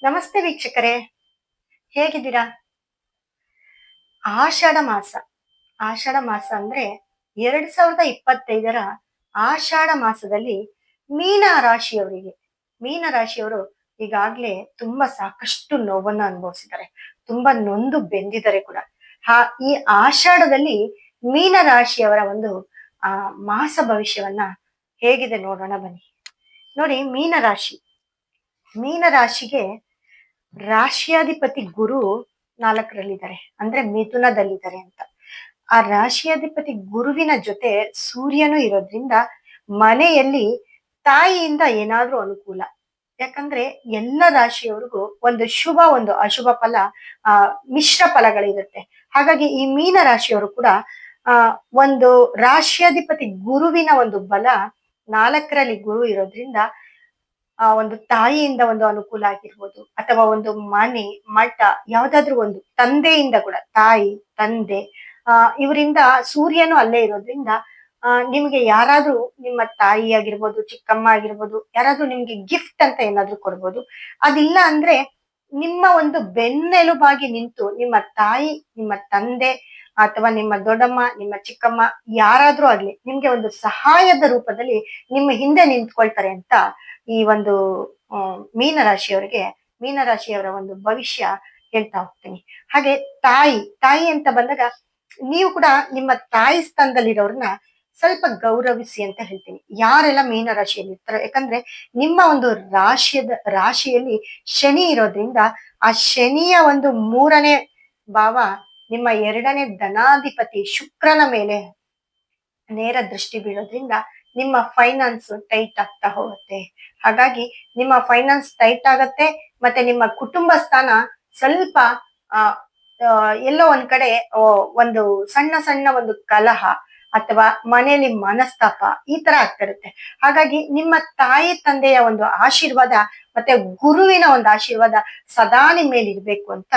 ನಮಸ್ತೆ ವೀಕ್ಷಕರೇ, ಹೇಗಿದ್ದೀರಾ? ಆಷಾಢ ಮಾಸ. ಆಷಾಢ ಮಾಸ ಅಂದ್ರೆ 2025 ಆಷಾಢ ಮಾಸದಲ್ಲಿ ಮೀನ ರಾಶಿಯವರಿಗೆ, ಮೀನ ರಾಶಿಯವರು ಈಗಾಗ್ಲೇ ತುಂಬಾ ಸಾಕಷ್ಟು ನೋವನ್ನ ಅನುಭವಿಸಿದ್ದಾರೆ. ತುಂಬಾ ನೊಂದು ಬೆಂದಿದ್ದಾರೆ ಕೂಡ. ಹಾ, ಈ ಆಷಾಢದಲ್ಲಿ ಮೀನ ರಾಶಿಯವರ ಒಂದು ಆ ಮಾಸ ಭವಿಷ್ಯವನ್ನ ಹೇಗಿದೆ ನೋಡೋಣ ಬನ್ನಿ. ನೋಡಿ, ಮೀನ ರಾಶಿಗೆ ರಾಶಿಯಾಧಿಪತಿ ಗುರು 4ರಲ್ಲಿದ್ದಾರೆ, ಅಂದ್ರೆ ಮಿಥುನದಲ್ಲಿದ್ದಾರೆ ಅಂತ. ಆ ರಾಶಿಯಾಧಿಪತಿ ಗುರುವಿನ ಜೊತೆ ಸೂರ್ಯನು ಇರೋದ್ರಿಂದ ಮನೆಯಲ್ಲಿ ತಾಯಿಯಿಂದ ಏನಾದ್ರೂ ಅನುಕೂಲ. ಯಾಕಂದ್ರೆ ಎಲ್ಲ ರಾಶಿಯವರಿಗೂ ಒಂದು ಶುಭ ಒಂದು ಅಶುಭ ಫಲ, ಆ ಮಿಶ್ರ ಫಲಗಳಿರುತ್ತೆ. ಹಾಗಾಗಿ ಈ ಮೀನ ರಾಶಿಯವರು ಕೂಡ ಆ ಒಂದು ರಾಶಿಯಾಧಿಪತಿ ಗುರುವಿನ ಒಂದು ಬಲ 4ರಲ್ಲಿ ಗುರು ಇರೋದ್ರಿಂದ ಆ ಒಂದು ತಾಯಿಯಿಂದ ಒಂದು ಅನುಕೂಲ ಆಗಿರ್ಬೋದು, ಅಥವಾ ಒಂದು ಮನೆ ಮಠ, ಯಾವ್ದಾದ್ರು ಒಂದು ತಂದೆಯಿಂದ ಕೂಡ, ತಾಯಿ ತಂದೆ ಇವರಿಂದ, ಸೂರ್ಯನು ಅಲ್ಲೇ ಇರೋದ್ರಿಂದ ನಿಮ್ಗೆ ಯಾರಾದ್ರೂ ನಿಮ್ಮ ತಾಯಿ ಆಗಿರ್ಬೋದು, ಚಿಕ್ಕಮ್ಮ ಆಗಿರ್ಬೋದು, ಯಾರಾದ್ರೂ ನಿಮ್ಗೆ ಗಿಫ್ಟ್ ಅಂತ ಏನಾದ್ರೂ ಕೊಡ್ಬೋದು. ಅದಿಲ್ಲ ಅಂದ್ರೆ ನಿಮ್ಮ ಒಂದು ಬೆನ್ನೆಲುಬಾಗಿ ನಿಂತು ನಿಮ್ಮ ತಾಯಿ, ನಿಮ್ಮ ತಂದೆ, ಅಥವಾ ನಿಮ್ಮ ದೊಡ್ಡಮ್ಮ, ನಿಮ್ಮ ಚಿಕ್ಕಮ್ಮ, ಯಾರಾದ್ರೂ ಆಗ್ಲಿ ನಿಮ್ಗೆ ಒಂದು ಸಹಾಯದ ರೂಪದಲ್ಲಿ ನಿಮ್ಮ ಹಿಂದೆ ನಿಂತ್ಕೊಳ್ತಾರೆ ಅಂತ ಈ ಒಂದು ಮೀನರಾಶಿಯವರಿಗೆ, ಮೀನರಾಶಿಯವರ ಒಂದು ಭವಿಷ್ಯ ಹೇಳ್ತಾ ಹೋಗ್ತೀನಿ. ಹಾಗೆ ತಾಯಿ ಅಂತ ಬಂದಾಗ ನೀವು ಕೂಡ ನಿಮ್ಮ ತಾಯಿ ಸ್ಥಾನದಲ್ಲಿರೋರ್ನ ಸ್ವಲ್ಪ ಗೌರವಿಸಿ ಅಂತ ಹೇಳ್ತೀನಿ. ಯಾರೆಲ್ಲ ಮೀನರಾಶಿಯಲ್ಲಿ ಇರ್ತಾರೋ, ಯಾಕಂದ್ರೆ ನಿಮ್ಮ ಒಂದು ರಾಶಿಯಲ್ಲಿ ಶನಿ ಇರೋದ್ರಿಂದ ಆ ಶನಿಯ ಒಂದು 3ನೇ ಭಾವ ನಿಮ್ಮ 2ನೇ ಧನಾಧಿಪತಿ ಶುಕ್ರನ ಮೇಲೆ ನೇರ ದೃಷ್ಟಿ ಬೀಳೋದ್ರಿಂದ ನಿಮ್ಮ ಫೈನಾನ್ಸ್ ಟೈಟ್ ಆಗ್ತಾ ಹೋಗುತ್ತೆ. ಹಾಗಾಗಿ ನಿಮ್ಮ ಫೈನಾನ್ಸ್ ಟೈಟ್ ಆಗತ್ತೆ, ಮತ್ತೆ ನಿಮ್ಮ ಕುಟುಂಬ ಸ್ಥಾನ ಸ್ವಲ್ಪ ಆ ಎಲ್ಲೋ ಒಂದ್ ಕಡೆ ಒಂದು ಸಣ್ಣ ಸಣ್ಣ ಒಂದು ಕಲಹ ಅಥವಾ ಮನೆಯಲ್ಲಿ ಮನಸ್ತಾಪ ಈ ತರ ಆಗ್ತಿರುತ್ತೆ. ಹಾಗಾಗಿ ನಿಮ್ಮ ತಾಯಿ ತಂದೆಯ ಒಂದು ಆಶೀರ್ವಾದ ಮತ್ತೆ ಗುರುವಿನ ಒಂದು ಆಶೀರ್ವಾದ ಸದಾ ನಿಮ್ಮ ಮೇಲೆ ಇರ್ಬೇಕು ಅಂತ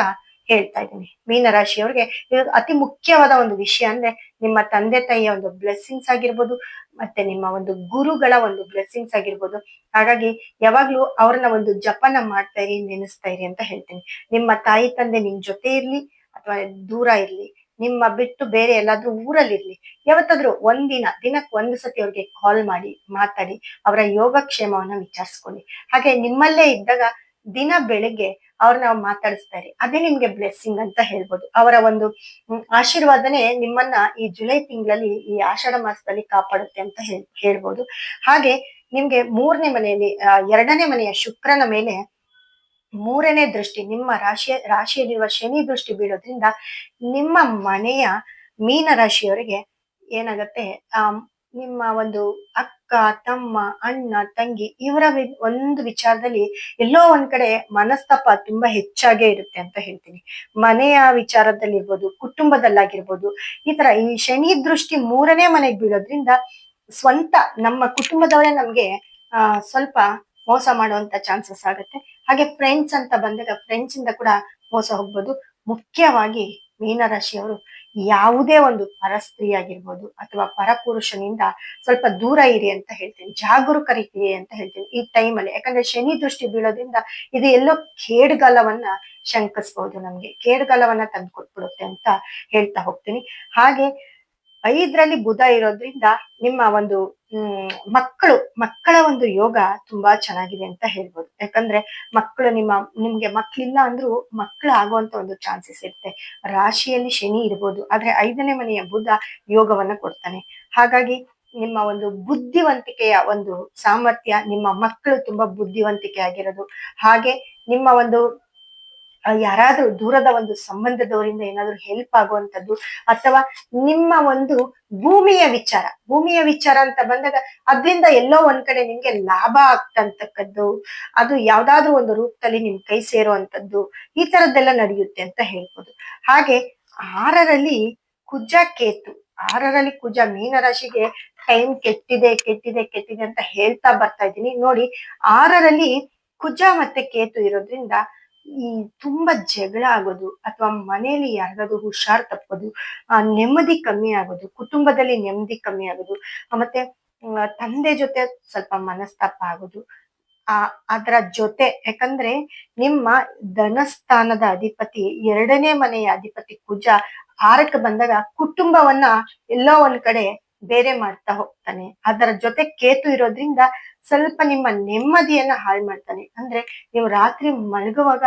ಹೇಳ್ತಾ ಇದ್ದೀನಿ. ಮೀನರಾಶಿಯವ್ರಿಗೆ ಇದು ಅತಿ ಮುಖ್ಯವಾದ ಒಂದು ವಿಷಯ. ಅಂದ್ರೆ ನಿಮ್ಮ ತಂದೆ ತಾಯಿಯ ಒಂದು ಬ್ಲೆಸ್ಸಿಂಗ್ಸ್ ಆಗಿರ್ಬೋದು, ಮತ್ತೆ ನಿಮ್ಮ ಒಂದು ಗುರುಗಳ ಒಂದು ಬ್ಲೆಸ್ಸಿಂಗ್ಸ್ ಆಗಿರ್ಬೋದು. ಹಾಗಾಗಿ ಯಾವಾಗ್ಲೂ ಅವ್ರನ್ನ ಒಂದು ಜಪನ ಮಾಡ್ತಾ ಇರಿ, ನೆನೆಸ್ತಾ ಇರಿ ಅಂತ ಹೇಳ್ತೀನಿ. ನಿಮ್ಮ ತಾಯಿ ತಂದೆ ನಿಮ್ ಜೊತೆ ಇರ್ಲಿ ಅಥವಾ ದೂರ ಇರ್ಲಿ, ನಿಮ್ಮ ಬಿಟ್ಟು ಬೇರೆ ಎಲ್ಲಾದ್ರೂ ಊರಲ್ಲಿ ಇರ್ಲಿ, ಯಾವತ್ತಾದ್ರೂ ದಿನಕ್ಕೆ ಒಂದು ಸತಿ ಅವ್ರಿಗೆ ಕಾಲ್ ಮಾಡಿ ಮಾತಾಡಿ ಅವರ ಯೋಗಕ್ಷೇಮವನ್ನ ವಿಚಾರಿಸ್ಕೊಳ್ಳಿ. ಹಾಗೆ ನಿಮ್ಮಲ್ಲೇ ಇದ್ದಾಗ ದಿನ ಬೆಳಿಗ್ಗೆ ಅವ್ರನ್ನ ಮಾತಾಡಿಸ್ತಾ ಇರಿ. ಅದೇ ನಿಮ್ಗೆ ಬ್ಲೆಸ್ಸಿಂಗ್ ಅಂತ ಹೇಳ್ಬೋದು. ಅವರ ಒಂದು ಆಶೀರ್ವಾದನೆ ನಿಮ್ಮನ್ನ ಈ ಜುಲೈ ತಿಂಗಳಲ್ಲಿ, ಈ ಆಷಾಢ ಮಾಸದಲ್ಲಿ ಕಾಪಾಡುತ್ತೆ ಅಂತ ಹೇಳ್ಬೋದು. ಹಾಗೆ ನಿಮ್ಗೆ 3ನೇ ಮನೆಯಲ್ಲಿ 2ನೇ ಮನೆಯ ಶುಕ್ರನ ಮೇಲೆ 3ನೇ ದೃಷ್ಟಿ, ನಿಮ್ಮ ರಾಶಿಯಲ್ಲಿರುವ ಶನಿ ದೃಷ್ಟಿ ಬೀಳೋದ್ರಿಂದ ನಿಮ್ಮ ಮನೆಯ ಮೀನ ರಾಶಿಯವರಿಗೆ ಏನಾಗತ್ತೆ, ನಿಮ್ಮ ಒಂದು ಅಕ್ಕ ತಮ್ಮ ಅಣ್ಣ ತಂಗಿ ಇವರ ಒಂದು ವಿಚಾರದಲ್ಲಿ ಎಲ್ಲೋ ಒಂದ್ ಕಡೆ ಮನಸ್ತಾಪ ತುಂಬಾ ಹೆಚ್ಚಾಗೇ ಇರುತ್ತೆ ಅಂತ ಹೇಳ್ತೀನಿ. ಮನೆಯ ವಿಚಾರದಲ್ಲಿ ಇರ್ಬೋದು, ಕುಟುಂಬದಲ್ಲಾಗಿರ್ಬೋದು. ಈ ಶನಿ ದೃಷ್ಟಿ 3ನೇ ಮನೆಗೆ ಬೀಳೋದ್ರಿಂದ ಸ್ವಂತ ನಮ್ಮ ಕುಟುಂಬದವರೇ ನಮ್ಗೆ ಸ್ವಲ್ಪ ಮೋಸ ಮಾಡುವಂತ ಚಾನ್ಸಸ್ ಆಗುತ್ತೆ. ಹಾಗೆ ಫ್ರೆಂಡ್ಸ್ ಅಂತ ಬಂದಾಗ ಫ್ರೆಂಡ್ಸ್ ಇಂದ ಕೂಡ ಮೋಸ ಹೋಗ್ಬೋದು. ಮುಖ್ಯವಾಗಿ ಮೀನರಾಶಿಯವರು ಯಾವುದೇ ಒಂದು ಪರಸ್ತ್ರೀ ಆಗಿರ್ಬೋದು ಅಥವಾ ಪರಪುರುಷನಿಂದ ಸ್ವಲ್ಪ ದೂರ ಇರಿ ಅಂತ ಹೇಳ್ತೀನಿ, ಜಾಗರೂಕರಿರಿ ಅಂತ ಹೇಳ್ತೀನಿ ಈ ಟೈಮಲ್ಲಿ. ಯಾಕಂದ್ರೆ ಶನಿ ದೃಷ್ಟಿ ಬೀಳೋದ್ರಿಂದ ಇದು ಎಲ್ಲೋ ಕೇಡ್ಗಾಲವನ್ನ ಶಂಕಿಸ್ಬಹುದು, ನಮ್ಗೆ ಕೇಡ್ಗಾಲವನ್ನ ತಂದು ಕೊಟ್ಬಿಡುತ್ತೆ ಅಂತ ಹೇಳ್ತಾ ಹೋಗ್ತೀನಿ. ಹಾಗೆ 5ರಲ್ಲಿ ಬುಧ ಇರೋದ್ರಿಂದ ನಿಮ್ಮ ಒಂದು ಮಕ್ಕಳ ಒಂದು ಯೋಗ ತುಂಬಾ ಚೆನ್ನಾಗಿದೆ ಅಂತ ಹೇಳ್ಬೋದು. ಯಾಕಂದ್ರೆ ನಿಮ್ಗೆ ಮಕ್ಳಿಲ್ಲ ಅಂದ್ರೂ ಮಕ್ಕಳು ಆಗುವಂತ ಒಂದು ಚಾನ್ಸಸ್ ಇರುತ್ತೆ. ರಾಶಿಯಲ್ಲಿ ಶನಿ ಇರ್ಬೋದು, ಆದ್ರೆ 5ನೇ ಮನೆಯ ಬುಧ ಯೋಗವನ್ನ ಕೊಡ್ತಾನೆ. ಹಾಗಾಗಿ ನಿಮ್ಮ ಒಂದು ಬುದ್ಧಿವಂತಿಕೆಯ ಒಂದು ಸಾಮರ್ಥ್ಯ, ನಿಮ್ಮ ಮಕ್ಕಳು ತುಂಬಾ ಬುದ್ಧಿವಂತಿಕೆ ಆಗಿರೋದು, ಹಾಗೆ ನಿಮ್ಮ ಒಂದು ಯಾರಾದ್ರೂ ದೂರದ ಒಂದು ಸಂಬಂಧದವರಿಂದ ಏನಾದ್ರೂ ಹೆಲ್ಪ್ ಆಗುವಂತದ್ದು, ಅಥವಾ ನಿಮ್ಮ ಒಂದು ಭೂಮಿಯ ವಿಚಾರ ಅಂತ ಬಂದಾಗ ಅದ್ರಿಂದ ಎಲ್ಲೋ ಒಂದ್ ಕಡೆ ನಿಮ್ಗೆ ಲಾಭ ಆಗ್ತಕ್ಕದ್ದು, ಅದು ಯಾವ್ದಾದ್ರು ಒಂದು ರೂಪದಲ್ಲಿ ನಿಮ್ ಕೈ ಸೇರುವಂತದ್ದು, ಈ ತರದ್ದೆಲ್ಲ ನಡೆಯುತ್ತೆ ಅಂತ ಹೇಳ್ಬೋದು. ಹಾಗೆ 6ರಲ್ಲಿ ಕುಜ ಮೀನರಾಶಿಗೆ ಟೈಮ್ ಕೆಟ್ಟಿದೆ ಅಂತ ಹೇಳ್ತಾ ಬರ್ತಾ ಇದ್ದೀನಿ. ನೋಡಿ, 6ರಲ್ಲಿ ಕುಜ ಮತ್ತೆ ಕೇತು ಇರೋದ್ರಿಂದ ಈ ತುಂಬಾ ಜಗಳ ಆಗೋದು, ಅಥವಾ ಮನೆಯಲ್ಲಿ ಯಾರಿಗಾದ್ರು ಹುಷಾರ್ ತಪ್ಪೋದು, ನೆಮ್ಮದಿ ಕಮ್ಮಿ ಆಗೋದು, ಕುಟುಂಬದಲ್ಲಿ ನೆಮ್ಮದಿ ಕಮ್ಮಿ ಆಗೋದು, ಮತ್ತೆ ತಂದೆ ಜೊತೆ ಸ್ವಲ್ಪ ಮನಸ್ತಾಪ ಆಗೋದು, ಆ ಅದರ ಜೊತೆ ಯಾಕಂದ್ರೆ ನಿಮ್ಮ ಧನಸ್ಥಾನದ ಅಧಿಪತಿ 2ನೇ ಮನೆಯ ಅಧಿಪತಿ ಕುಜ 6ಕ್ಕೆ ಬಂದಾಗ ಕುಟುಂಬವನ್ನ ಎಲ್ಲೋ ಒಂದ್ ಕಡೆ ಬೇರೆ ಮಾಡ್ತಾ ಹೋಗ್ತಾನೆ. ಅದರ ಜೊತೆ ಕೇತು ಇರೋದ್ರಿಂದ ಸ್ವಲ್ಪ ನಿಮ್ಮ ನೆಮ್ಮದಿಯನ್ನ ಹಾಳು ಮಾಡ್ತಾನೆ. ಅಂದ್ರೆ ನೀವು ರಾತ್ರಿ ಮಲಗುವಾಗ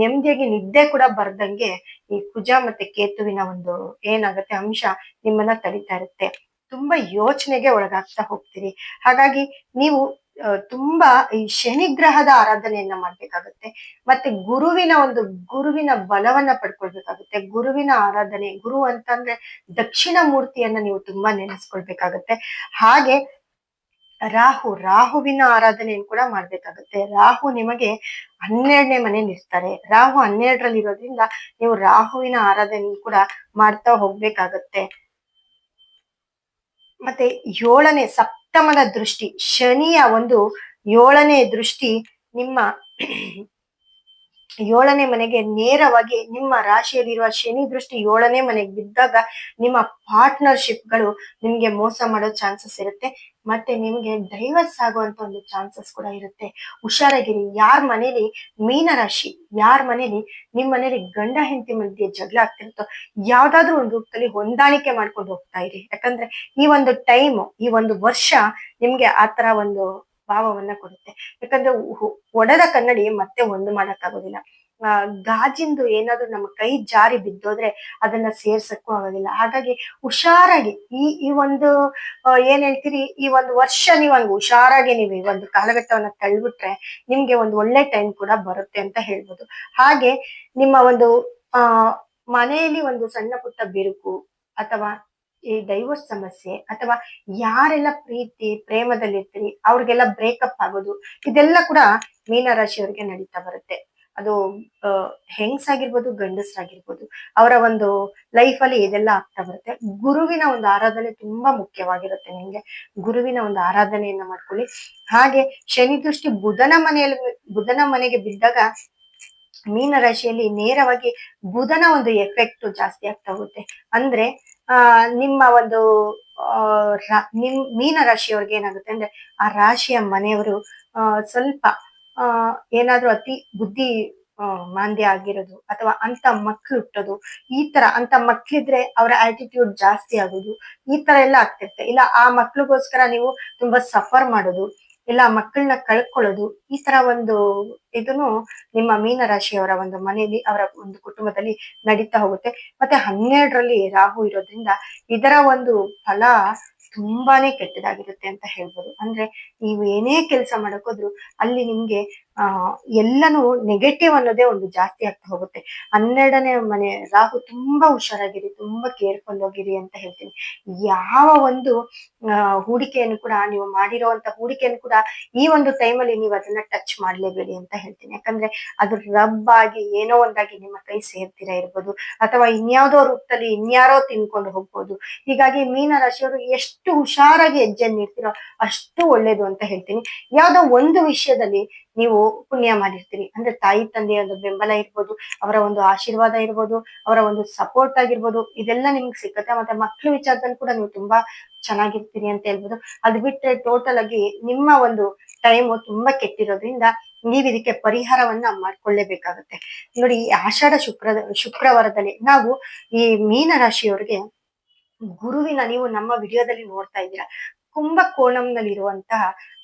ನೆಮ್ಮದಿಯಾಗಿ ನಿದ್ದೆ ಕೂಡ ಬರ್ದಂಗೆ ಈ ಕುಜ ಮತ್ತೆ ಕೇತುವಿನ ಒಂದು ಏನಾಗುತ್ತೆ ಅಂಶ ನಿಮ್ಮನ್ನ ತಡಿತಾ ಇರುತ್ತೆ. ತುಂಬಾ ಯೋಚನೆಗೆ ಒಳಗಾಗ್ತಾ ಹೋಗ್ತೀರಿ. ಹಾಗಾಗಿ ನೀವು ತುಂಬಾ ಈ ಶನಿ ಗ್ರಹದ ಆರಾಧನೆಯನ್ನ ಮಾಡ್ಬೇಕಾಗತ್ತೆ. ಮತ್ತೆ ಗುರುವಿನ ಬಲವನ್ನ ಪಡ್ಕೊಳ್ಬೇಕಾಗುತ್ತೆ. ಗುರುವಿನ ಆರಾಧನೆ, ಗುರು ಅಂತಂದ್ರೆ ದಕ್ಷಿಣ ಮೂರ್ತಿಯನ್ನ ನೀವು ತುಂಬಾ ನೆನೆಸ್ಕೊಳ್ಬೇಕಾಗತ್ತೆ. ಹಾಗೆ ರಾಹುವಿನ ಆರಾಧನೆಯನ್ನು ಕೂಡ ಮಾಡ್ಬೇಕಾಗತ್ತೆ. ರಾಹು ನಿಮಗೆ 12ನೇ ಮನೇಲಿ ಇರ್ತಾರೆ. ರಾಹು 12ರಲ್ಲಿ ಇರೋದ್ರಿಂದ ನೀವು ರಾಹುವಿನ ಆರಾಧನೆ ಕೂಡ ಮಾಡ್ತಾ ಹೋಗ್ಬೇಕಾಗತ್ತೆ. ಮತ್ತೆ 7ನೇ ಸಪ್ತಮದ ದೃಷ್ಟಿ, ಶನಿಯ ಒಂದು 7ನೇ ದೃಷ್ಟಿ ನಿಮ್ಮ 7ನೇ ಮನೆಗೆ ನೇರವಾಗಿ ನಿಮ್ಮ ರಾಶಿಯಲ್ಲಿರುವ ಶನಿ ದೃಷ್ಟಿ 7ನೇ ಮನೆಗೆ ಬಿದ್ದಾಗ ನಿಮ್ಮ ಪಾರ್ಟ್ನರ್ಶಿಪ್ಗಳು ನಿಮ್ಗೆ ಮೋಸ ಮಾಡೋ ಚಾನ್ಸಸ್ ಇರುತ್ತೆ. ಮತ್ತೆ ನಿಮ್ಗೆ ಡೈವರ್ಸ್ ಆಗುವಂತ ಒಂದು ಚಾನ್ಸಸ್ ಕೂಡ ಇರುತ್ತೆ. ಹುಷಾರಾಗಿರಿ. ಯಾರ ಮನೇಲಿ ನಿಮ್ ಮನೇಲಿ ಗಂಡ ಹೆಂಡತಿ ಮಧ್ಯೆ ಜಗಳ ಆಗ್ತಿರುತ್ತೋ ಯಾವ್ದಾದ್ರು ಒಂದು ರೂಪದಲ್ಲಿ ಹೊಂದಾಣಿಕೆ ಮಾಡ್ಕೊಂಡು ಹೋಗ್ತಾ ಇರಿ. ಯಾಕಂದ್ರೆ ಈ ಒಂದು ಟೈಮ್, ಈ ಒಂದು ವರ್ಷ ನಿಮ್ಗೆ ಆತರ ಒಂದು ಭಾವವನ್ನ ಕೊಡುತ್ತೆ. ಯಾಕಂದ್ರೆ ಒಡೆದ ಕನ್ನಡಿ ಮತ್ತೆ ಒಂದು ಮಾಡಕ್ಕಾಗೋದಿಲ್ಲ. ಗಾಜಿಂದು ಏನಾದ್ರು ನಮ್ಮ ಕೈ ಜಾರಿ ಬಿದ್ದೋದ್ರೆ ಅದನ್ನ ಸೇರ್ಸಕ್ಕೂ ಆಗೋದಿಲ್ಲ. ಹಾಗಾಗಿ ಹುಷಾರಾಗಿ ಈ ಒಂದು ಏನ್ ಹೇಳ್ತೀರಿ, ಈ ಒಂದು ವರ್ಷ ನೀವು ಹಂಗ ಹುಷಾರಾಗಿ ನೀವು ಈ ಒಂದು ಕಾಲಘಟ್ಟವನ್ನ ತಳ್ಬಿಟ್ರೆ ನಿಮ್ಗೆ ಒಂದು ಒಳ್ಳೆ ಟೈಮ್ ಕೂಡ ಬರುತ್ತೆ ಅಂತ ಹೇಳ್ಬೋದು. ಹಾಗೆ ನಿಮ್ಮ ಒಂದು ಆ ಮನೆಯಲ್ಲಿ ಒಂದು ಸಣ್ಣ ಪುಟ್ಟ ಬಿರುಕು ಅಥವಾ ಈ ಡೈವೋರ್ಸ್ ಸಮಸ್ಯೆ ಅಥವಾ ಯಾರೆಲ್ಲ ಪ್ರೀತಿ ಪ್ರೇಮದಲ್ಲಿರ್ತೀರಿ ಅವ್ರಿಗೆಲ್ಲ ಬ್ರೇಕಪ್ ಆಗೋದು, ಇದೆಲ್ಲ ಕೂಡ ಮೀನರಾಶಿಯವರಿಗೆ ನಡೀತಾ ಬರುತ್ತೆ. ಅದು ಹೆಂಗ್ಸಾಗಿರ್ಬೋದು ಗಂಡಸ್ರಾಗಿರ್ಬೋದು, ಅವರ ಒಂದು ಲೈಫ್ ಅಲ್ಲಿ ಇದೆಲ್ಲ ಆಗ್ತಾ ಬರುತ್ತೆ. ಗುರುವಿನ ಒಂದು ಆರಾಧನೆ ತುಂಬಾ ಮುಖ್ಯವಾಗಿರುತ್ತೆ. ನಿಮ್ಗೆ ಗುರುವಿನ ಒಂದು ಆರಾಧನೆಯನ್ನ ಮಾಡ್ಕೊಳ್ಳಿ. ಹಾಗೆ ಶನಿ ದೃಷ್ಟಿ ಬುಧನ ಮನೆಗೆ ಬಿದ್ದಾಗ ಮೀನರಾಶಿಯಲ್ಲಿ ನೇರವಾಗಿ ಬುಧನ ಒಂದು ಎಫೆಕ್ಟ್ ಜಾಸ್ತಿ ಆಗ್ತಾ ಹೋಗುತ್ತೆ. ಅಂದ್ರೆ ನಿಮ್ಮ ಒಂದು ಮೀನರಾಶಿಯವ್ರಿಗೆ ಏನಾಗುತ್ತೆ ಅಂದ್ರೆ ಆ ರಾಶಿಯ ಮನೆಯವರು ಸ್ವಲ್ಪ ಏನಾದ್ರೂ ಅತಿ ಬುದ್ಧಿ ಮಾಂದ್ಯ ಆಗಿರೋದು ಅಥವಾ ಅಂತ ಮಕ್ಳು ಹುಟ್ಟೋದು, ಈ ತರ ಅಂತ ಮಕ್ಳಿದ್ರೆ ಅವರ ಆಟಿಟ್ಯೂಡ್ ಜಾಸ್ತಿ ಆಗೋದು, ಈ ತರ ಎಲ್ಲ ಆಗ್ತಿರುತ್ತೆ. ಇಲ್ಲ ಆ ಮಕ್ಳಿಗೋಸ್ಕರ ನೀವು ತುಂಬಾ ಸಫರ್ ಮಾಡೋದು, ಇಲ್ಲ ಮಕ್ಕಳನ್ನ ಕಳ್ಕೊಳ್ಳೋದು, ಈ ತರ ಒಂದು ಇದನ್ನು ನಿಮ್ಮ ಮೀನರಾಶಿಯವರ ಒಂದು ಮನೆಯಲ್ಲಿ ಅವರ ಒಂದು ಕುಟುಂಬದಲ್ಲಿ ನಡೀತಾ ಹೋಗುತ್ತೆ. ಮತ್ತೆ 12ರಲ್ಲಿ ರಾಹು ಇರೋದ್ರಿಂದ ಇದರ ಒಂದು ಫಲ ತುಂಬಾನೇ ಕೆಟ್ಟದಾಗಿರುತ್ತೆ ಅಂತ ಹೇಳ್ಬೋದು. ಅಂದ್ರೆ ನೀವು ಏನೇ ಕೆಲಸ ಮಾಡಕ್ಕೋದ್ರು ಅಲ್ಲಿ ನಿಮ್ಗೆ ಎಲ್ಲನೂ ನೆಗೆಟಿವ್ ಅನ್ನೋದೇ ಒಂದು ಜಾಸ್ತಿ ಆಗ್ತಾ ಹೋಗುತ್ತೆ. 12ನೇ ಮನೆ ರಾಹು ತುಂಬಾ ಹುಷಾರಾಗಿರಿ, ತುಂಬಾ ಕೇರ್ಫುಲ್ ಆಗಿರಿ ಅಂತ ಹೇಳ್ತೀನಿ. ಯಾವ ಒಂದು ಹೂಡಿಕೆಯನ್ನು ಕೂಡ ನೀವು ಮಾಡಿರೋಂತ ಹೂಡಿಕೆಯನ್ನು ಕೂಡ ಈ ಒಂದು ಟೈಮಲ್ಲಿ ನೀವು ಅದನ್ನ ಟಚ್ ಮಾಡ್ಲೇಬೇಡಿ ಅಂತ ಹೇಳ್ತೀನಿ. ಯಾಕಂದ್ರೆ ಅದು ರಬ್ ಆಗಿ ಏನೋ ಒಂದಾಗಿ ನಿಮ್ಮ ಕೈ ಸೇರ್ತೀರಾ ಇರ್ಬೋದು, ಅಥವಾ ಇನ್ಯಾವುದೋ ರೂಪದಲ್ಲಿ ಇನ್ಯಾರೋ ತಿನ್ಕೊಂಡು ಹೋಗ್ಬೋದು. ಹೀಗಾಗಿ ಮೀನರಾಶಿಯವರು ಎಷ್ಟು ಹುಷಾರಾಗಿ ಹೆಜ್ಜೆ ನೀಡ್ತೀರೋ ಅಷ್ಟು ಒಳ್ಳೇದು ಅಂತ ಹೇಳ್ತೀನಿ. ಯಾವ್ದೋ ಒಂದು ವಿಷಯದಲ್ಲಿ ನೀವು ಪುಣ್ಯ ಮಾಡಿರ್ತೀರಿ ಅಂದ್ರೆ ತಾಯಿ ತಂದೆಯ ಒಂದು ಬೆಂಬಲ ಇರ್ಬೋದು, ಅವರ ಒಂದು ಆಶೀರ್ವಾದ ಇರ್ಬೋದು, ಅವರ ಒಂದು ಸಪೋರ್ಟ್ ಆಗಿರ್ಬೋದು, ಇದೆಲ್ಲ ನಿಮ್ಗೆ ಸಿಕ್ಕತ್ತೆ. ಮತ್ತೆ ಮಕ್ಳ ವಿಚಾರದಲ್ಲಿ ಕೂಡ ನೀವು ತುಂಬಾ ಚೆನ್ನಾಗಿರ್ತೀರಿ ಅಂತ ಹೇಳ್ಬೋದು. ಅದು ಬಿಟ್ರೆ ಟೋಟಲ್ ಆಗಿ ನಿಮ್ಮ ಒಂದು ಟೈಮು ತುಂಬಾ ಕೆಟ್ಟಿರೋದ್ರಿಂದ ನೀವ್ ಇದಕ್ಕೆ ಪರಿಹಾರವನ್ನ ಮಾಡ್ಕೊಳ್ಳೇಬೇಕಾಗತ್ತೆ. ನೋಡಿ, ಈ ಆಷಾಢ ಶುಕ್ರವಾರದಲ್ಲಿ ನಾವು ಈ ಮೀನರಾಶಿಯವರಿಗೆ ನೀವು ನಮ್ಮ ವಿಡಿಯೋದಲ್ಲಿ ನೋಡ್ತಾ ಇದ್ದೀರಾ, ಕುಂಭಕೋಣಂನಲ್ಲಿ ಇರುವಂತಹ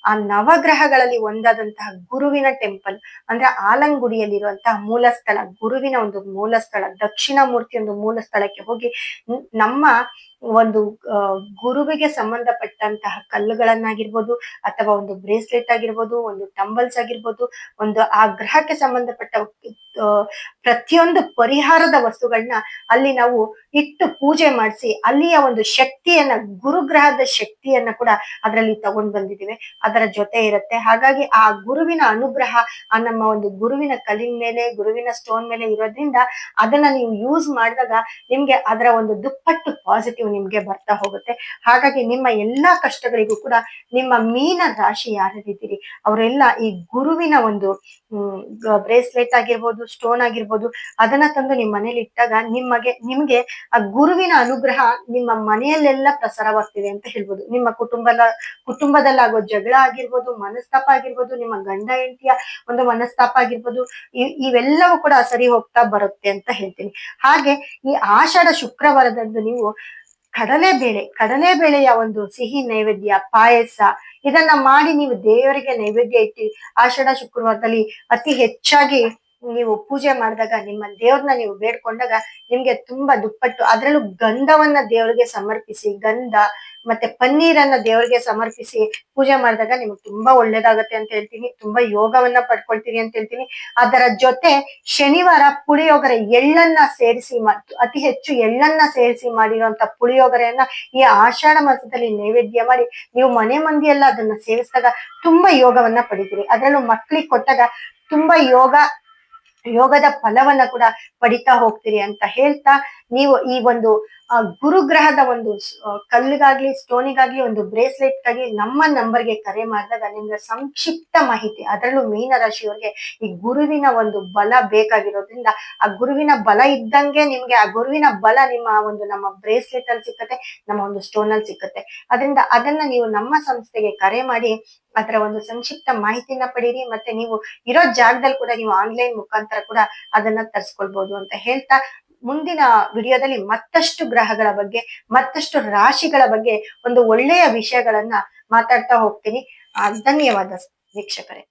ಆ ನವಗ್ರಹಗಳಲ್ಲಿ ಒಂದಾದಂತಹ ಗುರುವಿನ ಟೆಂಪಲ್ ಅಂದ್ರೆ ಆಲಂಗುಡಿಯಲ್ಲಿರುವಂತಹ ಮೂಲ ಸ್ಥಳ, ಗುರುವಿನ ಒಂದು ಮೂಲ ಸ್ಥಳ, ದಕ್ಷಿಣ ಮೂರ್ತಿ ಒಂದು ಮೂಲ ಸ್ಥಳಕ್ಕೆ ಹೋಗಿ ನಮ್ಮ ಒಂದು ಗುರುವಿಗೆ ಸಂಬಂಧಪಟ್ಟಂತಹ ಕಲ್ಲುಗಳನ್ನಾಗಿರ್ಬೋದು, ಅಥವಾ ಒಂದು ಬ್ರೇಸ್ಲೆಟ್ ಆಗಿರ್ಬೋದು, ಒಂದು ಟಂಬಲ್ಸ್ ಆಗಿರ್ಬೋದು, ಒಂದು ಆ ಗ್ರಹಕ್ಕೆ ಸಂಬಂಧಪಟ್ಟ ಪ್ರತಿಯೊಂದು ಪರಿಹಾರದ ವಸ್ತುಗಳನ್ನ ಅಲ್ಲಿ ನಾವು ಇಟ್ಟು ಪೂಜೆ ಮಾಡಿಸಿ ಅಲ್ಲಿಯ ಒಂದು ಶಕ್ತಿಯನ್ನ, ಗುರುಗ್ರಹದ ಶಕ್ತಿಯನ್ನ ಕೂಡ ಅದರಲ್ಲಿ ತಗೊಂಡ್ ಬಂದಿದ್ದೀವಿ. ಅದರ ಜೊತೆ ಇರುತ್ತೆ. ಹಾಗಾಗಿ ಆ ಗುರುವಿನ ಅನುಗ್ರಹ ಆ ನಮ್ಮ ಒಂದು ಗುರುವಿನ ಕಲ್ಲಿನ ಮೇಲೆ, ಗುರುವಿನ ಸ್ಟೋನ್ ಮೇಲೆ ಇರೋದ್ರಿಂದ ಅದನ್ನ ನೀವು ಯೂಸ್ ಮಾಡಿದಾಗ ನಿಮ್ಗೆ ಅದರ ಒಂದು ದುಪ್ಪಟ್ಟು ಪಾಸಿಟಿವ್ ನಿಮ್ಗೆ ಬರ್ತಾ ಹೋಗುತ್ತೆ. ಹಾಗಾಗಿ ನಿಮ್ಮ ಎಲ್ಲಾ ಕಷ್ಟಗಳಿಗೂ ಕೂಡ ನಿಮ್ಮ ಮೀನ ರಾಶಿ ಯಾರಿದ್ದೀರಿ ಅವರೆಲ್ಲ ಈ ಗುರುವಿನ ಒಂದು ಬ್ರೇಸ್ಲೆಟ್ ಆಗಿರ್ಬೋದು, ಸ್ಟೋನ್ ಆಗಿರ್ಬೋದು, ಆಗಿರ್ಬೋದು, ಅದನ್ನ ತಂದು ನಿಮ್ ಮನೇಲಿ ಇಟ್ಟಾಗ ನಿಮ್ಗೆ ಆ ಗುರುವಿನ ಅನುಗ್ರಹ ನಿಮ್ಮ ಮನೆಯಲ್ಲೆಲ್ಲ ಪ್ರಸಾರವಾಗ್ತಿದೆ ಅಂತ ಹೇಳ್ಬೋದು. ನಿಮ್ಮ ಕುಟುಂಬದಲ್ಲಾಗೋ ಜಗಳ ಆಗಿರ್ಬೋದು, ಮನಸ್ತಾಪ ಆಗಿರ್ಬೋದು, ನಿಮ್ಮ ಗಂಡ ಹೆಂಡತಿಯ ಒಂದು ಮನಸ್ತಾಪ ಆಗಿರ್ಬೋದು, ಇವೆಲ್ಲವೂ ಕೂಡ ಸರಿ ಹೋಗ್ತಾ ಬರುತ್ತೆ ಅಂತ ಹೇಳ್ತೀನಿ. ಹಾಗೆ ಈ ಆಷಾಢ ಶುಕ್ರವಾರದಂದು ನೀವು ಕಡಲೆಬೇಳೆಯ ಒಂದು ಸಿಹಿ ನೈವೇದ್ಯ, ಪಾಯಸ ಇದನ್ನ ಮಾಡಿ ನೀವು ದೇವರಿಗೆ ನೈವೇದ್ಯ ಇಟ್ಟು ಆಷಾಢ ಶುಕ್ರವಾರದಲ್ಲಿ ಅತಿ ಹೆಚ್ಚಾಗಿ ನೀವು ಪೂಜೆ ಮಾಡಿದಾಗ, ನಿಮ್ಮ ದೇವ್ರನ್ನ ನೀವು ಬೇಡ್ಕೊಂಡಾಗ ನಿಮ್ಗೆ ತುಂಬಾ ದುಪ್ಪಟ್ಟು, ಅದ್ರಲ್ಲೂ ಗಂಧವನ್ನ ದೇವರಿಗೆ ಸಮರ್ಪಿಸಿ, ಗಂಧ ಮತ್ತೆ ಪನ್ನೀರನ್ನ ದೇವರಿಗೆ ಸಮರ್ಪಿಸಿ ಪೂಜೆ ಮಾಡಿದಾಗ ನಿಮ್ಗೆ ತುಂಬಾ ಒಳ್ಳೇದಾಗತ್ತೆ ಅಂತ ಹೇಳ್ತೀನಿ. ತುಂಬಾ ಯೋಗವನ್ನ ಪಡ್ಕೊಳ್ತೀರಿ ಅಂತ ಹೇಳ್ತೀನಿ. ಅದರ ಜೊತೆ ಶನಿವಾರ ಪುಳಿಯೋಗರೆ ಎಳ್ಳನ್ನ ಸೇರಿಸಿ ಅತಿ ಹೆಚ್ಚು ಎಳ್ಳನ್ನ ಸೇರಿಸಿ ಮಾಡಿರುವಂತ ಪುಳಿಯೋಗರೆಯನ್ನ ಈ ಆಷಾಢ ಮಾಸದಲ್ಲಿ ನೈವೇದ್ಯ ಮಾಡಿ ನೀವು ಮನೆ ಮಂದಿ ಎಲ್ಲ ಅದನ್ನ ಸೇವಿಸಿದಾಗ ತುಂಬಾ ಯೋಗವನ್ನ ಪಡಿತೀರಿ. ಅದ್ರಲ್ಲೂ ಮಕ್ಳಿಗೆ ಕೊಟ್ಟಾಗ ತುಂಬಾ ಯೋಗದ ಫಲವನ್ನ ಕೂಡ ಪಡಿತಾ ಹೋಗ್ತೀರಿ ಅಂತ ಹೇಳ್ತಾ, ನೀವು ಈ ಒಂದು ಗುರುಗ್ರಹದ ಒಂದು ಕಲ್ಲಿಗಾಗ್ಲಿ ಸ್ಟೋನಿಗಾಗ್ಲಿ ಒಂದು ಬ್ರೇಸ್ಲೆಟ್ಗಾಗಿ ನಮ್ಮ ನಂಬರ್ಗೆ ಕರೆ ಮಾಡಿದಾಗ ನಿಮ್ಗೆ ಸಂಕ್ಷಿಪ್ತ ಮಾಹಿತಿ, ಅದರಲ್ಲೂ ಮೀನ ರಾಶಿಯವರಿಗೆ ಈ ಗುರುವಿನ ಒಂದು ಬಲ ಬೇಕಾಗಿರೋದ್ರಿಂದ ಆ ಗುರುವಿನ ಬಲ ಇದ್ದಂಗೆ ನಿಮ್ಗೆ ಆ ಗುರುವಿನ ಬಲ ನಮ್ಮ ಬ್ರೇಸ್ಲೆಟ್ ಅಲ್ಲಿ ಸಿಕ್ಕತ್ತೆ, ನಮ್ಮ ಒಂದು ಸ್ಟೋನ್ ಅಲ್ಲಿ ಸಿಕ್ಕತ್ತೆ. ಅದರಿಂದ ಅದನ್ನ ನೀವು ನಮ್ಮ ಸಂಸ್ಥೆಗೆ ಕರೆ ಮಾಡಿ ಅದರ ಒಂದು ಸಂಕ್ಷಿಪ್ತ ಮಾಹಿತಿನ ಪಡೀರಿ. ಮತ್ತೆ ನೀವು ಇರೋ ಜಾಗದಲ್ಲಿ ಕೂಡ ನೀವು ಆನ್ಲೈನ್ ಮುಖಾಂತರ ಕೂಡ ಅದನ್ನ ತರಿಸ್ಕೊಳ್ಬಹುದು ಅಂತ ಹೇಳ್ತಾ, ಮುಂದಿನ ವಿಡಿಯೋದಲ್ಲಿ ಮತ್ತಷ್ಟು ಗ್ರಹಗಳ ಬಗ್ಗೆ, ಮತ್ತಷ್ಟು ರಾಶಿಗಳ ಬಗ್ಗೆ ಒಂದು ಒಳ್ಳೆಯ ವಿಷಯಗಳನ್ನ ಮಾತಾಡ್ತಾ ಹೋಗ್ತೀನಿ. ಧನ್ಯವಾದ ವೀಕ್ಷಕರೇ.